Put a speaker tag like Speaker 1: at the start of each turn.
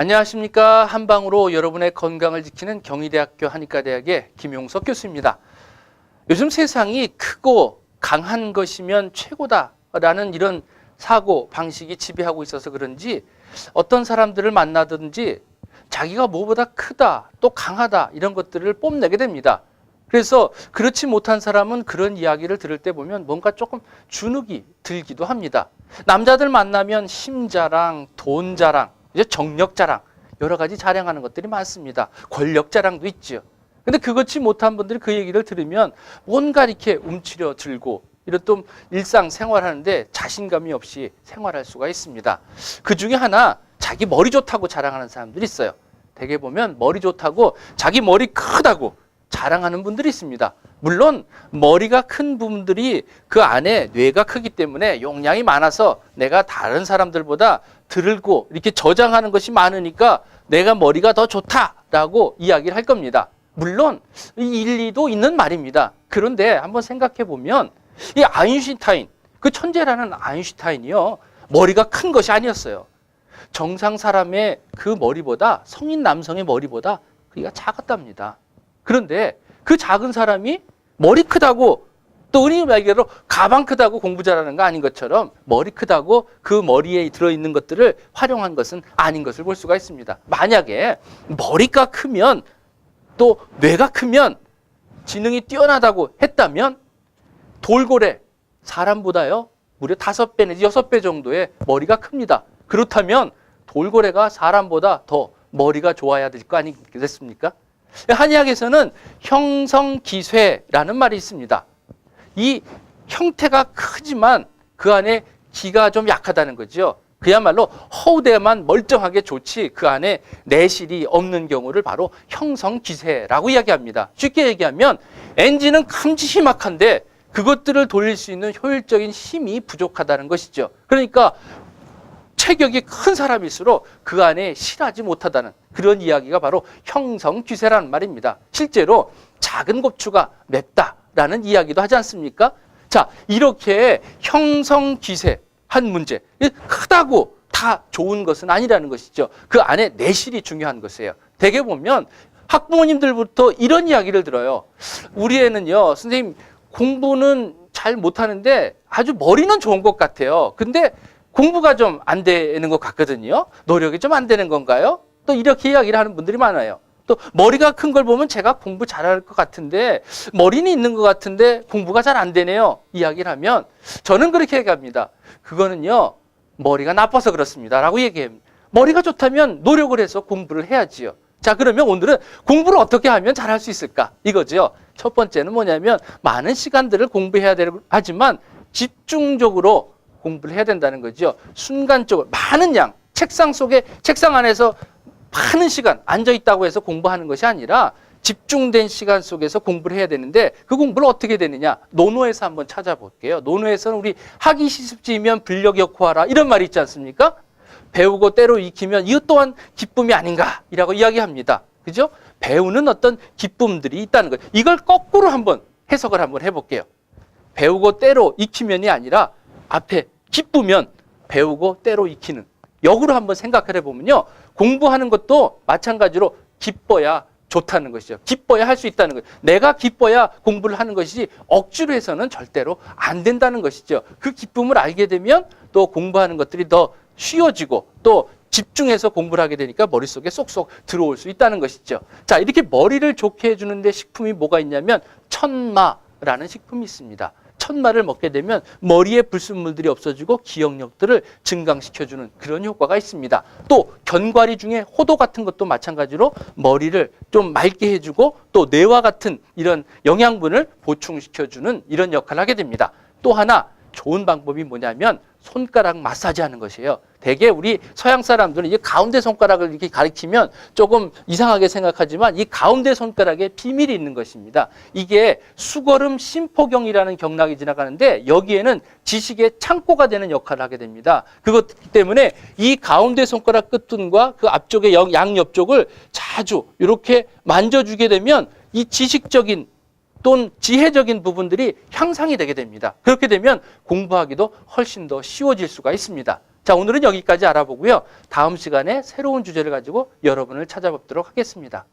Speaker 1: 안녕하십니까. 한방으로 여러분의 건강을 지키는 경희대학교 한의과대학의 김용석 교수입니다. 요즘 세상이 크고 강한 것이면 최고다라는 이런 사고 방식이 지배하고 있어서 그런지 어떤 사람들을 만나든지 자기가 뭐보다 크다, 또 강하다 이런 것들을 뽐내게 됩니다. 그래서 그렇지 못한 사람은 그런 이야기를 들을 때 보면 뭔가 조금 주눅이 들기도 합니다. 남자들 만나면 힘자랑, 돈자랑, 이제 정력자랑 여러 가지 자랑하는 것들이 많습니다. 권력자랑도 있죠. 근데 그렇지 못한 분들이 그 얘기를 들으면 뭔가 이렇게 움츠려 들고 이런 또 일상 생활하는데 자신감이 없이 생활할 수가 있습니다. 그 중에 하나 자기 머리 좋다고 자랑하는 사람들이 있어요. 대개 보면 머리 좋다고 자기 머리 크다고 자랑하는 분들이 있습니다. 물론 머리가 큰 분들이 그 안에 뇌가 크기 때문에 용량이 많아서 내가 다른 사람들보다 들고 이렇게 저장하는 것이 많으니까 내가 머리가 더 좋다라고 이야기를 할 겁니다. 물론 일리도 있는 말입니다. 그런데 한번 생각해 보면 이 아인슈타인, 그 천재라는 아인슈타인이요, 머리가 큰 것이 아니었어요. 정상 사람의 그 머리보다, 성인 남성의 머리보다 그가 작았답니다. 그런데 그 작은 사람이 머리 크다고, 또 우리 말대로 가방 크다고 공부 잘하는 거 아닌 것처럼 머리 크다고 그 머리에 들어있는 것들을 활용한 것은 아닌 것을 볼 수가 있습니다. 만약에 머리가 크면 또 뇌가 크면 지능이 뛰어나다고 했다면 돌고래, 사람보다요 무려 5배 내지 6배 정도의 머리가 큽니다. 그렇다면 돌고래가 사람보다 더 머리가 좋아야 될 거 아니겠습니까? 한의학에서는 형성기쇠라는 말이 있습니다. 이 형태가 크지만 그 안에 기가 좀 약하다는 거죠. 그야말로 허우대만 멀쩡하게 좋지 그 안에 내실이 없는 경우를 바로 형성기쇠라고 이야기합니다. 쉽게 얘기하면 엔진은 큼지막한데 그것들을 돌릴 수 있는 효율적인 힘이 부족하다는 것이죠. 그러니까 체격이 큰 사람일수록 그 안에 실하지 못하다는 그런 이야기가 바로 형성귀세라는 말입니다. 실제로 작은 고추가 맵다라는 이야기도 하지 않습니까? 자, 이렇게 형성귀세한 문제, 크다고 다 좋은 것은 아니라는 것이죠. 그 안에 내실이 중요한 것이에요. 대개 보면 학부모님들부터 이런 이야기를 들어요. 우리 애는요, 선생님 공부는 잘 못하는데 아주 머리는 좋은 것 같아요. 근데 공부가 좀 안 되는 것 같거든요. 노력이 좀 안 되는 건가요? 또 이렇게 이야기를 하는 분들이 많아요. 또 머리가 큰 걸 보면 제가 공부 잘할 것 같은데 머리는 있는 것 같은데 공부가 잘 안 되네요. 이야기를 하면 저는 그렇게 얘기합니다. 그거는요 머리가 나빠서 그렇습니다 라고 얘기합니다. 머리가 좋다면 노력을 해서 공부를 해야지요. 자, 그러면 오늘은 공부를 어떻게 하면 잘할 수 있을까? 이거죠. 첫 번째는 뭐냐면 많은 시간들을 공부해야 하지만 집중적으로 공부를 해야 된다는 거죠. 순간적으로 많은 양, 책상 안에서 많은 시간 앉아 있다고 해서 공부하는 것이 아니라 집중된 시간 속에서 공부를 해야 되는데 그 공부를 어떻게 되느냐? 논어에서 한번 찾아볼게요. 논어에서는 우리 하기 시습지면 불력역호하라 이런 말이 있지 않습니까? 배우고 때로 익히면 이것 또한 기쁨이 아닌가이라고 이야기합니다. 그죠? 배우는 어떤 기쁨들이 있다는 거예요. 이걸 거꾸로 한번 해석을 한번 해볼게요. 배우고 때로 익히면이 아니라 앞에 기쁘면 배우고 때로 익히는, 역으로 한번 생각을 해보면요, 공부하는 것도 마찬가지로 기뻐야 좋다는 것이죠. 기뻐야 할 수 있다는 거예요. 내가 기뻐야 공부를 하는 것이지 억지로 해서는 절대로 안 된다는 것이죠. 그 기쁨을 알게 되면 또 공부하는 것들이 더 쉬워지고 또 집중해서 공부를 하게 되니까 머릿속에 쏙쏙 들어올 수 있다는 것이죠. 자, 이렇게 머리를 좋게 해주는데 식품이 뭐가 있냐면 천마라는 식품이 있습니다. 천마를 먹게 되면 머리에 불순물들이 없어지고 기억력들을 증강시켜주는 그런 효과가 있습니다. 또 견과리 중에 호도 같은 것도 마찬가지로 머리를 좀 맑게 해주고 또 뇌와 같은 이런 영양분을 보충시켜주는 이런 역할을 하게 됩니다. 또 하나 좋은 방법이 뭐냐면 손가락 마사지 하는 것이에요. 대개 우리 서양 사람들은 이 가운데 손가락을 이렇게 가리키면 조금 이상하게 생각하지만 이 가운데 손가락에 비밀이 있는 것입니다. 이게 수거름 심포경이라는 경락이 지나가는데 여기에는 지식의 창고가 되는 역할을 하게 됩니다. 그것 때문에 이 가운데 손가락 끝과 그 앞쪽의 양옆쪽을 자주 이렇게 만져주게 되면 이 지식적인 또는 지혜적인 부분들이 향상이 되게 됩니다. 그렇게 되면 공부하기도 훨씬 더 쉬워질 수가 있습니다. 자, 오늘은 여기까지 알아보고요. 다음 시간에 새로운 주제를 가지고 여러분을 찾아뵙도록 하겠습니다.